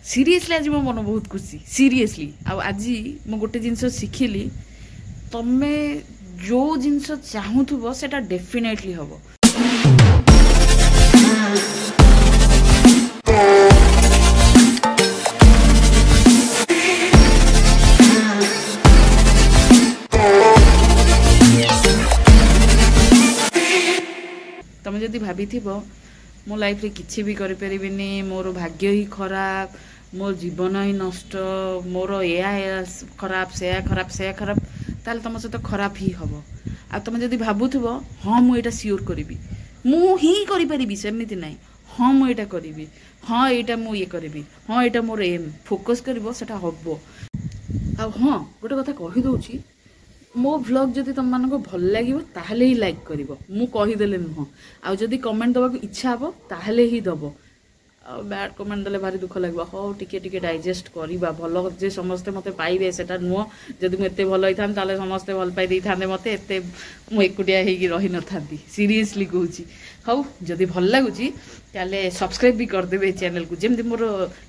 Seriously आज मो मन बहुत खुशी सीरियसली आज मु गोटे जिनस शिखिली तमे जो जिनस चाहूथुबो सेटा डेफिनेटली हबो। तुम जदि भाभी मो लाइफ रे किछि भी करि परिबिनी मोर भाग्य ही खराब मोर जीवन ही नष्ट मोर या खराब से खराब ताल तुम सहित खराब ही हम आ तुम जदि भावुव हाँ मुझे सियोर करी मुझे सेमती ना हाँ मुझे करी हाँ यहाँ मुझे ये करी हाँ यहाँ मोर एम फोकस कर हम आ हाँ गोटे कथा कहीदे मो व्लॉग जदि तुम मान भल लगे ताहले ही लाइक कर मु कहीदेले नुह आउ जदि कमेंट दबाक इच्छा हे ताहले ही दब बैड कमेंट देले भारी दुख लगे हाँ टिके टिके डाइजेस्ट करवा भल जे समस्ते मते पाइबे सेटा नुह जदि मुझे भल होता ताले समस्ते भल पाई था मत एत मुकुटिया रही न था सीरियसली कहूँ हाँ जदि भल लगुच सब्सक्राइब भी करदे चैनल को जमी मोर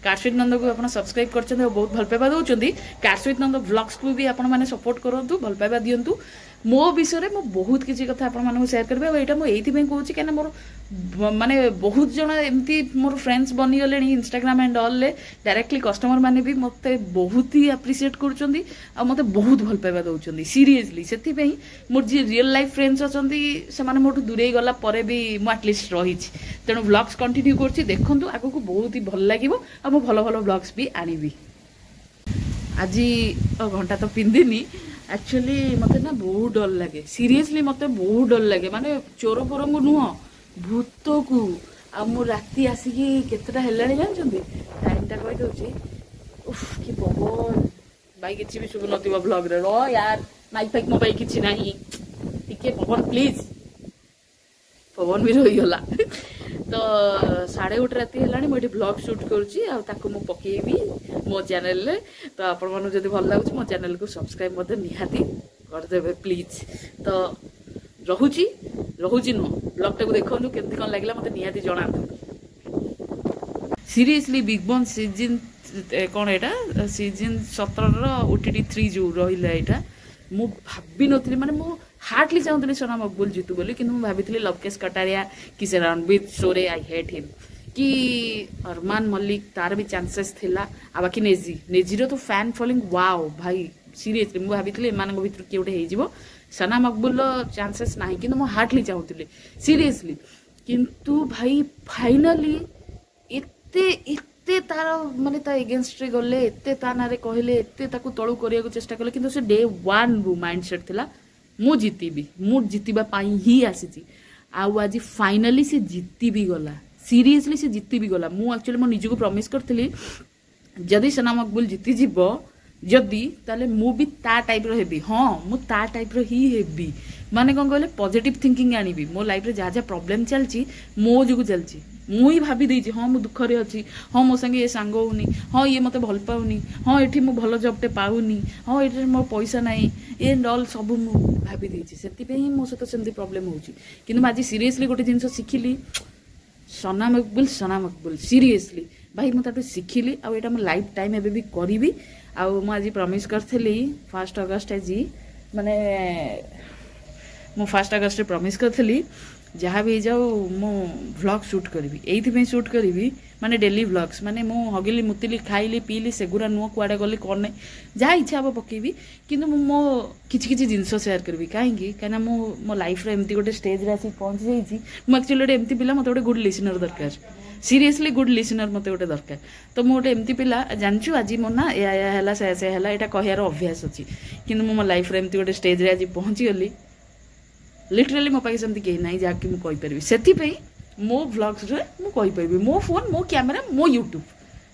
कार्श्वित नंद को आप सब्सक्राइब कर बहुत भल पाइबा दौरान कार्श्वित नंद व्लॉग्स को भी आपण मैंने सपोर्ट करूँ भल पाइबा दिंतु मो विषय में बहुत किसी कथा आप सेयार करेंगे और यहाँ मुझे कहूँ कहीं मोर माने बहुत जन एमती मोर फ्रेंड्स बनीगले Instagram and all directly customer माने भी मत बहुत ही एप्रिशिएट कर मत बहुत भल पाइबा दौरान सीरियसली से मोर जी रियल लाइफ फ्रेंड्स अच्छा से मोटू दूरे गला पर भी मुझे एटलिस्ट रही तेणु व्लॉग्स कंटिन्यू कर देखूँ आगू को बहुत ही भल लगे और मुझे भल भल व्लॉग्स भी आनी आज घंटा तो पिंधिनी एक्चुअली मत ना बहुत डर लगे सीरियसली मत बहुत डर लगे माने चोर फोर को नुह भूत को आ राति आसिकी केतटा हेलाणी जानते टाइमटा कहीदे उफ कि पवन भाई किसी भी शुभ नथिबो ब्लॉग रे रो यार माइक फाइक मो किसी ना टिके पवन प्लीज पवन भी रही गला तो 1:30 राति है मुझे ब्लॉग शूट करूँ पकेबी मो चैनल रे तो आपण मन जदि भल लगुच मो चैनल को सब्सक्राइब निहाती करदेवे प्लीज तो रहुची नुह ब्लॉग टाक देखो केमती कौन लगे मत निहाती जनातु सीरियसली बिग बॉस सीजन कौन एटा सीजन 17 OTT 3 जो रहा यहाँ मु भाभी नी माने मु हार्टली चाहूली सोना मकबुल जीतु बोली कि भाभी लवकेश कटारिया कि से रणबीर शोरे आई हेट हिम कि अरमान मल्लिक तार भी चांसेस थिला आ बाकी नेजी तो फैन फॉलोइंग वाओ भाई सीरियसली मुझे भाभी एम भर किए गोटे हो सना मकबुल चांसेस ना कि हार्टली चाहूली सीरियसली किंतु भाई फाइनाली एते तार माने ता एगेंस्ट रे गले एते ता नारे कहले एते ताकू तळु करिया को चेष्टा कले किंतु से डे 1 रु माइंडसेट थिला मु जीतबा पाई ही आसी आउ आज फाइनाली से जीती भी गला सीरियसली से जीती भी गला मु एक्चुअली मो निज को प्रॉमिस करथली जदि सना मकबुल जीती जीवो जदि ताले मु भी ता टाइप रो हेबी हाँ मु ता टाइप रो ही हेबी माने कौन कहले पॉजिटिव थिंकिंग आनीबी मो लाइफ रे जहाँ जहाँ प्रॉब्लम चलची मो जो चलची मुई भाभी देछि हाँ मु दुख रे अछि हाँ मो संगे ये सांग होनी हाँ ये मते भल पाउनी हाँ एठी मु भल जॉबटे पाउनी हाँ एठी मो पैसा नाही ए ऑल सब मु भाभी देछि सेति पे ही मो सहित सेमती प्रॉब्लम होछि किंतु आज सीरियसली गोटे जिंस शिखिली सना मकबुल सीरियसली भाई मु ताटू शिखिली आ एटा मो लाइफ टाइम एबे भी करिवि आ मु आज प्रॉमिस करथली 1 अगस्त आज माने मु 1 अगस्त प्रॉमिस करथली जहाँ भी जाओ मो व्लॉग शूट करी ये शूट करी माने डेली व्लॉग्स माने मु हगिली मुतिली खाइली पीली सेगुरा नुह कुआडे गली कौन ना जहाँ इच्छा हम पकेबी किंतु मो किछि जिनस सेयार करी कहीं मो लाइफ एमती गोटे स्टेज रे आसी पहुँची जाइए मुझे एक्चुअली गोटे एमती पिला मत गोटे गुड लिसनर दरकार सीरियसली गुड लिसनर मत गोटे दरकार तो मु गोटे एमती पिला जानचु आज मो ना या है से है यहाँ कहर अभ्यास अच्छी कि मो लाइफ एमती गोटे स्टेज रे आज पहुँची गली लिटराली मो पाखे सेमती कहीं ना जहाँकि मुझे से मो व्लॉग्स रे मु कहि मो फोन मो कैमरा मो यूट्यूब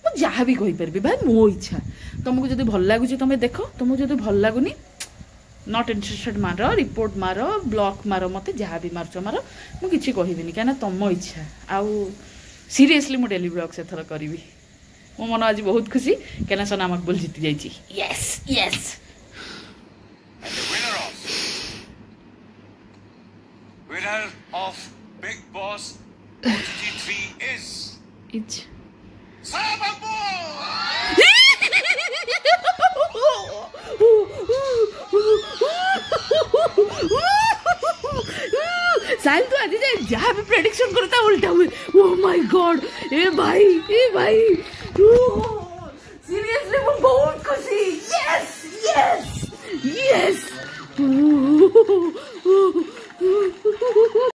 मु जहाँ भी कहि भाई मो इच्छा तुमको जब भल लगुच तुम देख तुमको जब भल लगुनि नॉट इंटरेस्टेड मार रिपोर्ट मार ब्लॉक मार मत जहाँ भी मार्च मार मुझे कहबी क्या तुम इच्छा आउ सीरियसली मु डेली ब्लॉग से थर करी मो मन आज बहुत खुशी क्या सना मकबुल जीति जाइए yes yes winner of Big Boss OTT 3 is it's Sara Maqbool! साहिल तो आज जाए जहाँ भी प्रेडिक्शन करता है उल्टा हुए। ओह माय गॉड, ए भाई सीरियसली वो बहुत खुशी।